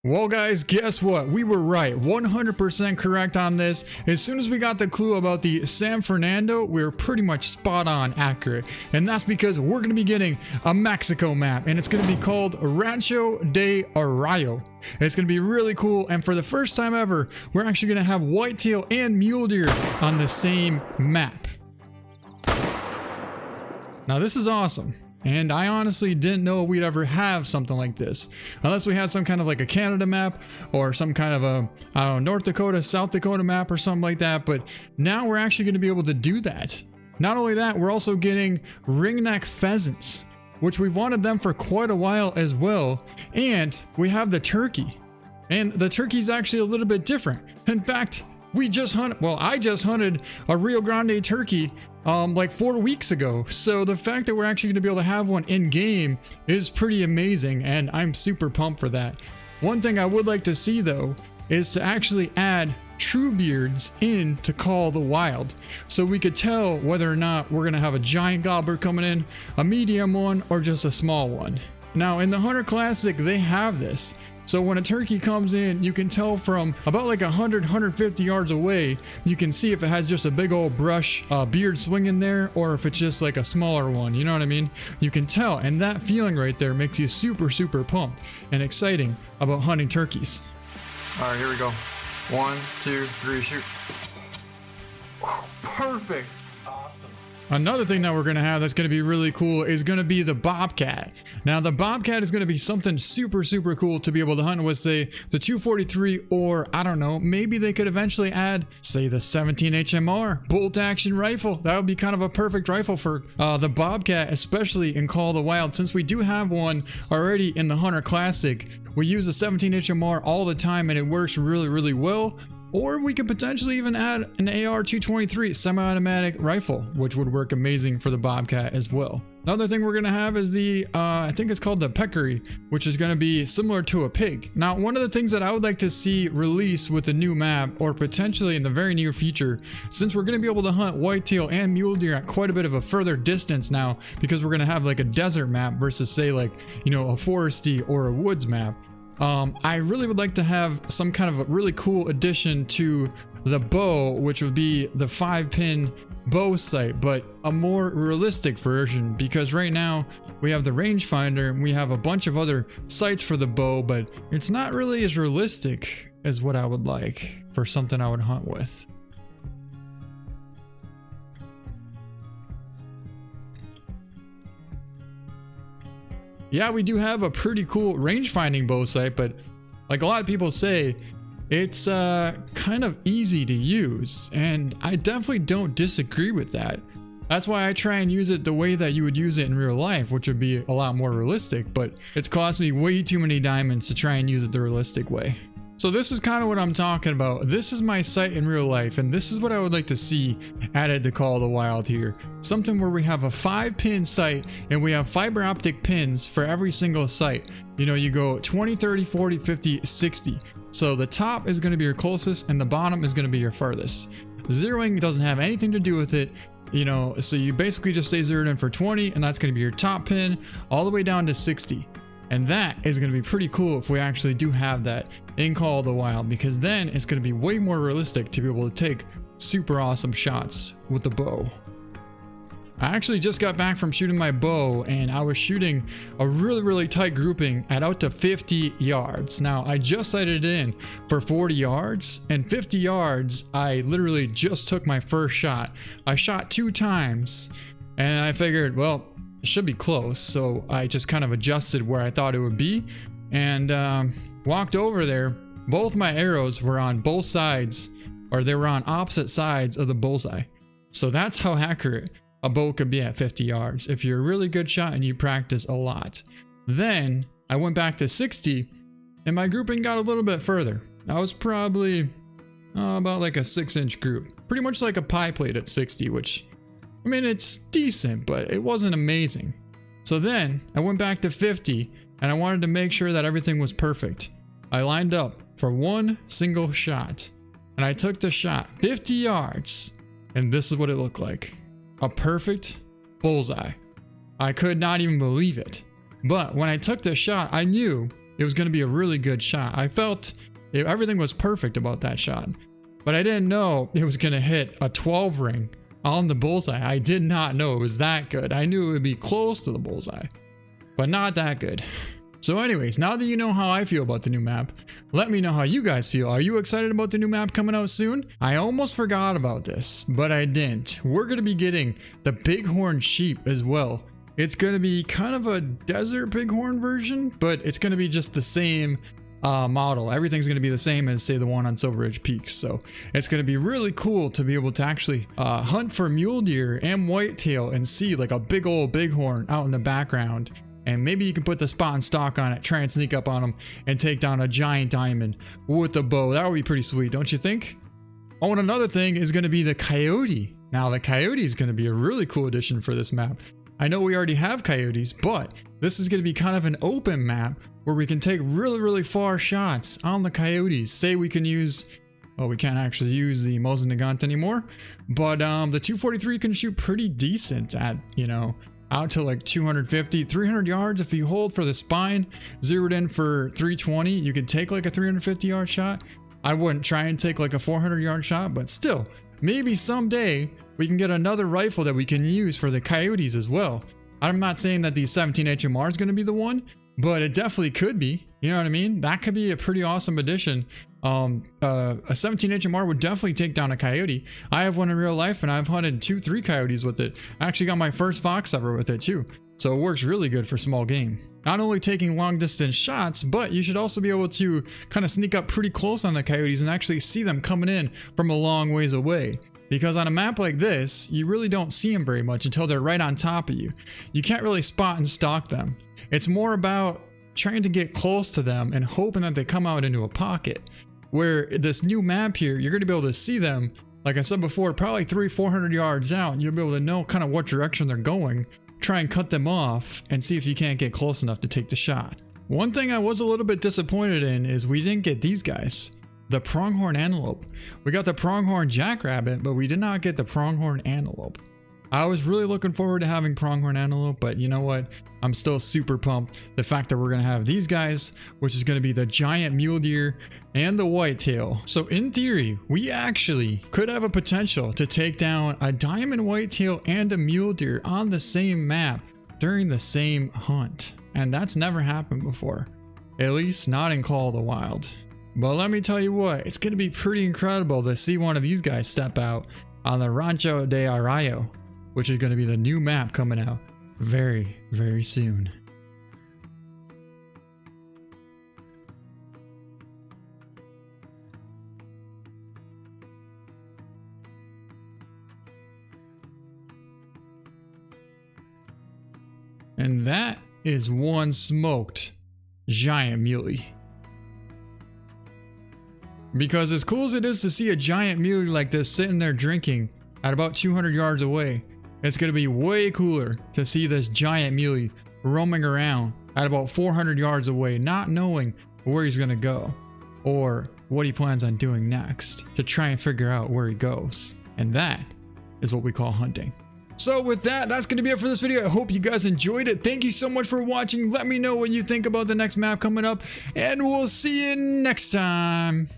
Well guys, guess what? We were right, 100% correct on this. As soon as we got the clue about the San Fernando, we were pretty much spot on accurate. And that's because we're going to be getting a Mexico map, and it's going to be called Rancho de Arroyo. It's going to be really cool, and for the first time ever, we're actually going to have whitetail and mule deer on the same map. Now this is awesome. And I honestly didn't know we'd ever have something like this. Unless we had some kind of like a Canada map or some kind of a, I don't know, North Dakota, South Dakota map or something like that. But now we're actually going to be able to do that. Not only that, we're also getting ringneck pheasants, which we've wanted them for quite a while as well. And we have the turkey. And the turkey's actually a little bit different. In fact, I just hunted a Rio Grande turkey like 4 weeks ago. So the fact that we're actually going to be able to have one in game is pretty amazing, and I'm super pumped for that. One thing I would like to see though is to actually add true beards in to Call of the Wild, so we could tell whether or not we're going to have a giant gobbler coming in, a medium one, or just a small one. Now in the Hunter Classic they have this. So when a turkey comes in, you can tell from about like 100-150 yards away, you can see if it has just a big old brush beard swinging there, or if it's just like a smaller one, you know what I mean? You can tell, and that feeling right there makes you super pumped and exciting about hunting turkeys. All right, here we go. 1, 2, 3, shoot. Perfect. Awesome. Another thing that we're going to have that's going to be really cool is going to be the Bobcat. Now the Bobcat is going to be something super cool to be able to hunt with, say, the 243, or I don't know, maybe they could eventually add, say, the 17 HMR bolt action rifle. That would be kind of a perfect rifle for the Bobcat, especially in Call of the Wild, since we do have one already in the Hunter Classic. We use the 17 HMR all the time and it works really well. Or we could potentially even add an AR-223 semi-automatic rifle, which would work amazing for the Bobcat as well. Another thing we're going to have is the, I think it's called the peccary, which is going to be similar to a pig. Now, one of the things that I would like to see release with the new map, or potentially in the very near future, since we're going to be able to hunt whitetail and mule deer at quite a bit of a further distance now, because we're going to have like a desert map versus, say, like, you know, a foresty or a woods map. I really would like to have some kind of a really cool addition to the bow, which would be the 5-pin bow sight, but a more realistic version, because right now we have the rangefinder and we have a bunch of other sights for the bow, but it's not really as realistic as what I would like for something I would hunt with. Yeah, we do have a pretty cool range finding bow sight, but like a lot of people say, it's kind of easy to use, and I definitely don't disagree with that. That's why I try and use it the way that you would use it in real life, which would be a lot more realistic, but it's cost me way too many diamonds to try and use it the realistic way. So this is kind of what I'm talking about. This is my sight in real life, and this is what I would like to see added to Call of the Wild here. Something where we have a 5-pin sight and we have fiber optic pins for every single sight. You know, you go 20, 30, 40, 50, 60. So the top is going to be your closest and the bottom is going to be your farthest. Zeroing doesn't have anything to do with it. You know, so you basically just stay zeroed in for 20, and that's going to be your top pin all the way down to 60. And that is going to be pretty cool if we actually do have that in Call of the Wild, because then it's going to be way more realistic to be able to take super awesome shots with the bow. I actually just got back from shooting my bow, and I was shooting a really tight grouping at out to 50 yards. Now I just sighted it in for 40 yards, and 50 yards I literally just took my first shot. I shot 2 times and I figured, well, it should be close, so I just kind of adjusted where I thought it would be and walked over there. Both my arrows were on both sides, or they were on opposite sides of the bullseye. So that's how accurate a bow could be at 50 yards if you're a really good shot and you practice a lot. Then I went back to 60 and my grouping got a little bit further. I was probably about like a 6-inch group, pretty much like a pie plate at 60, which, I mean, it's decent, but it wasn't amazing. So then I went back to 50 and I wanted to make sure that everything was perfect. I lined up for one single shot and I took the shot 50 yards, and this is what it looked like. A perfect bullseye. I could not even believe it. But when I took the shot, I knew it was going to be a really good shot. I felt everything was perfect about that shot, but I didn't know it was going to hit a 12 ring on the bullseye. I did not know it was that good. I knew it would be close to the bullseye, but not that good. So anyways, now that you know how I feel about the new map, let me know how you guys feel. Are you excited about the new map coming out soon? I almost forgot about this, but I didn't. We're going to be getting the bighorn sheep as well. It's going to be kind of a desert bighorn version, but it's going to be just the same model. Everything's going to be the same as, say, the one on Silver Ridge Peaks. So it's going to be really cool to be able to actually hunt for mule deer and whitetail and see like a big old bighorn out in the background. And maybe you can put the spot and stock on it, try and sneak up on them and take down a giant diamond with a bow. That would be pretty sweet, don't you think? Oh, and another thing is going to be the coyote. Now the coyote is going to be a really cool addition for this map. I know we already have coyotes, but this is going to be kind of an open map where we can take really far shots on the coyotes. Say we can use, well, we can't actually use the Mosin Nagant anymore, but the 243 can shoot pretty decent at, you know, out to like 250, 300 yards. If you hold for the spine, zeroed in for 320, you can take like a 350 yard shot. I wouldn't try and take like a 400 yard shot, but still, maybe someday we can get another rifle that we can use for the coyotes as well. I'm not saying that the 17 HMR is going to be the one, but it definitely could be. You know what I mean? That could be a pretty awesome addition. A 17 HMR would definitely take down a coyote. I have one in real life and I've hunted 2-3 coyotes with it. I actually got my first fox ever with it too. So it works really good for small game. Not only taking long distance shots, but you should also be able to kind of sneak up pretty close on the coyotes and actually see them coming in from a long ways away. Because on a map like this, you really don't see them very much until they're right on top of you. You can't really spot and stalk them. It's more about trying to get close to them and hoping that they come out into a pocket. Where this new map here, you're going to be able to see them, like I said before, probably 300-400 yards out. You'll be able to know kind of what direction they're going, try and cut them off, and see if you can't get close enough to take the shot. One thing I was a little bit disappointed in is we didn't get these guys. The pronghorn antelope. We got the pronghorn jackrabbit, but we did not get the pronghorn antelope. I was really looking forward to having pronghorn antelope, but you know what? I'm still super pumped. The fact that we're going to have these guys, which is going to be the giant mule deer and the whitetail. So in theory, we actually could have a potential to take down a diamond whitetail and a mule deer on the same map during the same hunt. And that's never happened before. At least not in Call of the Wild. But let me tell you what, it's going to be pretty incredible to see one of these guys step out on the Rancho de Arroyo, which is going to be the new map coming out very soon. And that is one smoked giant muley. Because as cool as it is to see a giant muley like this sitting there drinking at about 200 yards away, it's going to be way cooler to see this giant muley roaming around at about 400 yards away, not knowing where he's going to go or what he plans on doing next to try and figure out where he goes. And that is what we call hunting. So with that, that's going to be it for this video. I hope you guys enjoyed it. Thank you so much for watching. Let me know what you think about the next map coming up, and we'll see you next time.